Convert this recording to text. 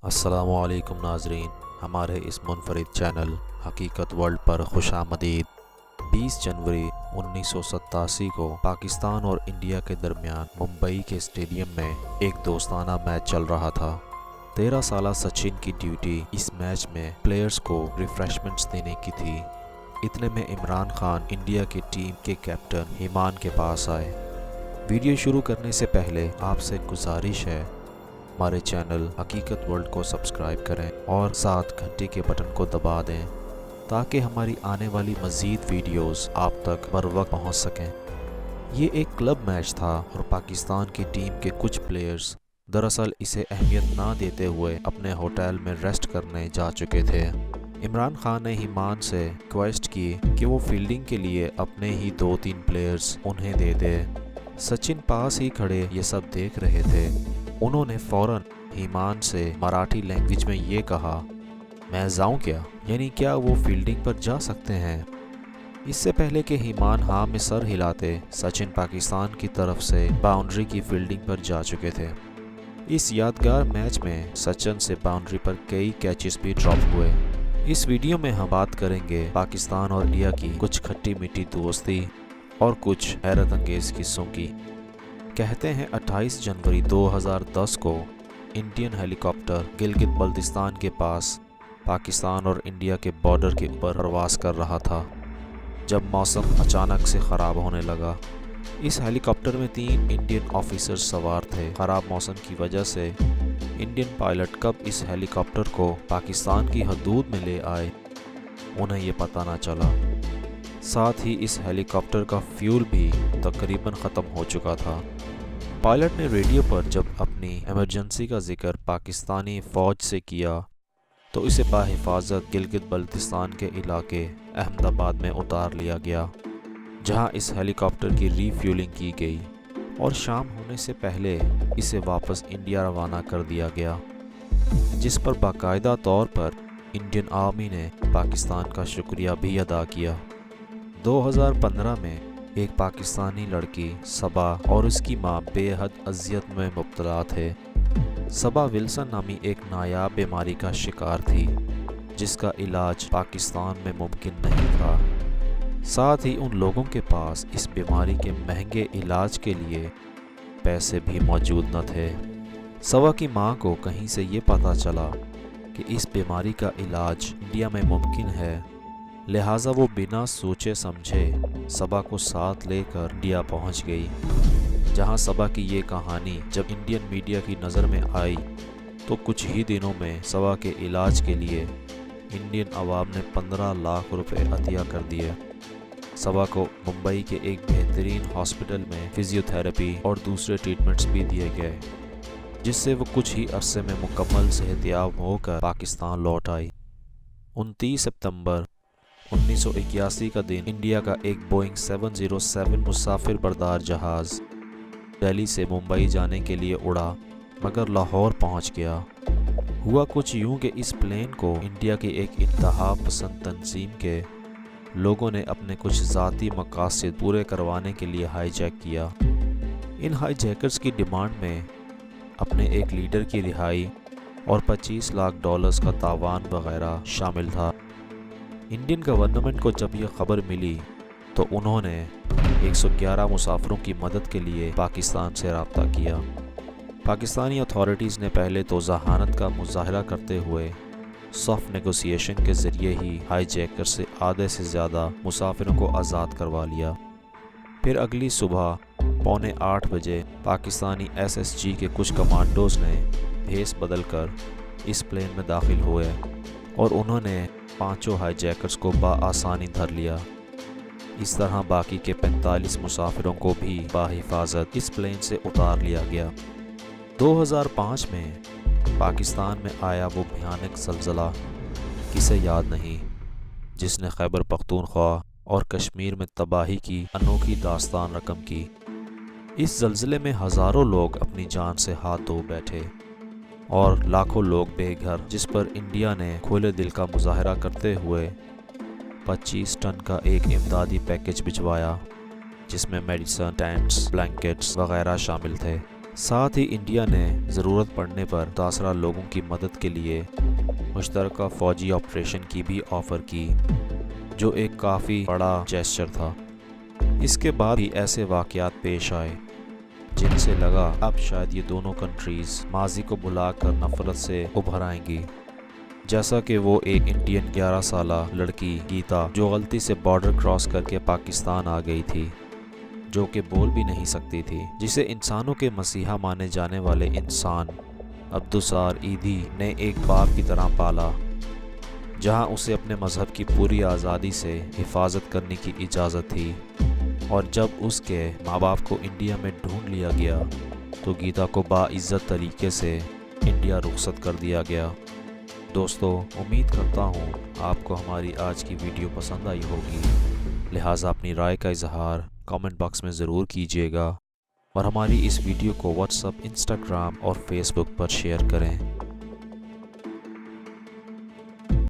السلام علیکم ناظرین، ہمارے اس منفرد چینل حقیقت ورلڈ پر خوش آمدید۔ 20 جنوری 1987 کو پاکستان اور انڈیا کے درمیان ممبئی کے اسٹیڈیم میں ایک دوستانہ میچ چل رہا تھا۔ 13 سالہ سچن کی ڈیوٹی اس میچ میں پلیئرز کو ریفریشمنٹس دینے کی تھی۔ اتنے میں عمران خان انڈیا کی ٹیم کے کیپٹن ہیمان کے پاس آئے۔ ویڈیو شروع کرنے سے پہلے آپ سے گزارش ہے، ہمارے چینل حقیقت ورلڈ کو سبسکرائب کریں اور ساتھ گھنٹی کے بٹن کو دبا دیں تاکہ ہماری آنے والی مزید ویڈیوز آپ تک بر وقت پہنچ سکیں۔ یہ ایک کلب میچ تھا اور پاکستان کی ٹیم کے کچھ پلیئرز دراصل اسے اہمیت نہ دیتے ہوئے اپنے ہوٹل میں ریسٹ کرنے جا چکے تھے۔ عمران خان نے ہیمان سے ریکویسٹ کی کہ وہ فیلڈنگ کے لیے اپنے ہی 2-3 پلیئرز انہیں دے دے۔ سچن پاس ہی کھڑے یہ سب دیکھ رہے تھے۔ انہوں نے فوراً ہیمان سے مراٹھی لینگویج میں یہ کہا، میں جاؤں کیا؟ یعنی کیا وہ فیلڈنگ پر جا سکتے ہیں؟ اس سے پہلے کہ ہیمان ہاں میں سر ہلاتے، سچن پاکستان کی طرف سے باؤنڈری کی فیلڈنگ پر جا چکے تھے۔ اس یادگار میچ میں سچن سے باؤنڈری پر کئی کیچز بھی ڈراپ ہوئے۔ اس ویڈیو میں ہم بات کریں گے پاکستان اور انڈیا کی کچھ کھٹی میٹھی دوستی اور کچھ حیرت انگیز قصوں کی۔ کہتے ہیں 28 جنوری 2010 کو انڈین ہیلی کاپٹر گلگت بلتستان کے پاس پاکستان اور انڈیا کے بارڈر کے اوپر پرواز کر رہا تھا جب موسم اچانک سے خراب ہونے لگا۔ اس ہیلی کاپٹر میں 3 انڈین آفیسرز سوار تھے۔ خراب موسم کی وجہ سے انڈین پائلٹ کب اس ہیلی کاپٹر کو پاکستان کی حدود میں لے آئے انہیں یہ پتہ نہ چلا۔ ساتھ ہی اس ہیلی کاپٹر کا فیول بھی تقریباً ختم ہو چکا تھا۔ پائلٹ نے ریڈیو پر جب اپنی ایمرجنسی کا ذکر پاکستانی فوج سے کیا تو اسے بحفاظت گلگت بلتستان کے علاقے احمد آباد میں اتار لیا گیا، جہاں اس ہیلی کاپٹر کی ری فیولنگ کی گئی اور شام ہونے سے پہلے اسے واپس انڈیا روانہ کر دیا گیا، جس پر باقاعدہ طور پر انڈین آرمی نے پاکستان کا شکریہ بھی ادا کیا۔ 2015 میں ایک پاکستانی لڑکی صبا اور اس کی ماں بے حد اذیت میں مبتلا تھے۔ صبا ولسن نامی ایک نایاب بیماری کا شکار تھی جس کا علاج پاکستان میں ممکن نہیں تھا۔ ساتھ ہی ان لوگوں کے پاس اس بیماری کے مہنگے علاج کے لیے پیسے بھی موجود نہ تھے۔ صبا کی ماں کو کہیں سے یہ پتہ چلا کہ اس بیماری کا علاج انڈیا میں ممکن ہے، لہٰذا وہ بنا سوچے سمجھے صبا کو ساتھ لے کر انڈیا پہنچ گئی، جہاں صبا کی یہ کہانی جب انڈین میڈیا کی نظر میں آئی تو کچھ ہی دنوں میں صبا کے علاج کے لیے انڈین عوام نے 15 لاکھ روپے عطیہ کر دیے۔ صبا کو ممبئی کے ایک بہترین ہاسپٹل میں فزیو تھراپی اور دوسرے ٹریٹمنٹس بھی دیے گئے، جس سے وہ کچھ ہی عرصے میں مکمل صحت یاب ہو کر پاکستان لوٹ آئی۔ 29 ستمبر 1981 کا دن انڈیا کا ایک بوئنگ 707 مسافر بردار جہاز دہلی سے ممبئی جانے کے لیے اڑا مگر لاہور پہنچ گیا۔ ہوا کچھ یوں کہ اس پلین کو انڈیا کی ایک انتہا پسند تنظیم کے لوگوں نے اپنے کچھ ذاتی مقاصد پورے کروانے کے لیے ہائی جیک کیا۔ ان ہائی جیکرز کی ڈیمانڈ میں اپنے ایک لیڈر کی رہائی اور $25 لاکھ کا تاوان وغیرہ شامل تھا۔ انڈین گورنمنٹ کو جب یہ خبر ملی تو انہوں نے 111 مسافروں کی مدد کے لیے پاکستان سے رابطہ کیا۔ پاکستانی اتھارٹیز نے پہلے تو ذہانت کا مظاہرہ کرتے ہوئے سافٹ نیگوسیشن کے ذریعے ہی ہائی جیکر سے آدھے سے زیادہ مسافروں کو آزاد کروا لیا۔ پھر اگلی صبح 7:45 بجے پاکستانی SSG کے کچھ کمانڈوز نے بھیس بدل کر اس پلین میں داخل ہوئے اور انہوں نے 5 ہائی جیکرز کو بآسانی دھر لیا۔ اس طرح باقی کے 45 مسافروں کو بھی بحفاظت اس پلین سے اتار لیا گیا۔ 2005 میں پاکستان میں آیا وہ بھیانک زلزلہ، کسے یاد نہیں، جس نے خیبر پختونخوا اور کشمیر میں تباہی کی انوکھی داستان رقم کی۔ اس زلزلے میں ہزاروں لوگ اپنی جان سے ہاتھ دھو بیٹھے اور لاکھوں لوگ بے گھر، جس پر انڈیا نے کھلے دل کا مظاہرہ کرتے ہوئے 25 ٹن کا ایک امدادی پیکج بھجوایا، جس میں میڈیسن، ٹینٹس، بلینکٹس وغیرہ شامل تھے۔ ساتھ ہی انڈیا نے ضرورت پڑنے پر متاثرہ لوگوں کی مدد کے لیے مشترکہ فوجی آپریشن کی بھی آفر کی، جو ایک کافی بڑا جیسچر تھا۔ اس کے بعد بھی ایسے واقعات پیش آئے جن سے لگا اب شاید یہ دونوں کنٹریز ماضی کو بھلا کر نفرت سے ابھر آئیں گی، جیسا کہ وہ ایک انڈین 11 سالہ لڑکی گیتا جو غلطی سے بارڈر کراس کر کے پاکستان آ گئی تھی، جو کہ بول بھی نہیں سکتی تھی، جسے انسانوں کے مسیحا مانے جانے والے انسان عبدالستار ایدھی نے ایک باپ کی طرح پالا، جہاں اسے اپنے مذہب کی پوری آزادی سے حفاظت کرنے کی اجازت تھی۔ اور جب اس کے ماں باپ کو انڈیا میں ڈھونڈ لیا گیا تو گیتا کو باعزت طریقے سے انڈیا رخصت کر دیا گیا۔ دوستو، امید کرتا ہوں آپ کو ہماری آج کی ویڈیو پسند آئی ہوگی، لہٰذا اپنی رائے کا اظہار کامنٹ باکس میں ضرور کیجیے گا اور ہماری اس ویڈیو کو واٹس ایپ، انسٹاگرام اور فیس بک پر شیئر کریں۔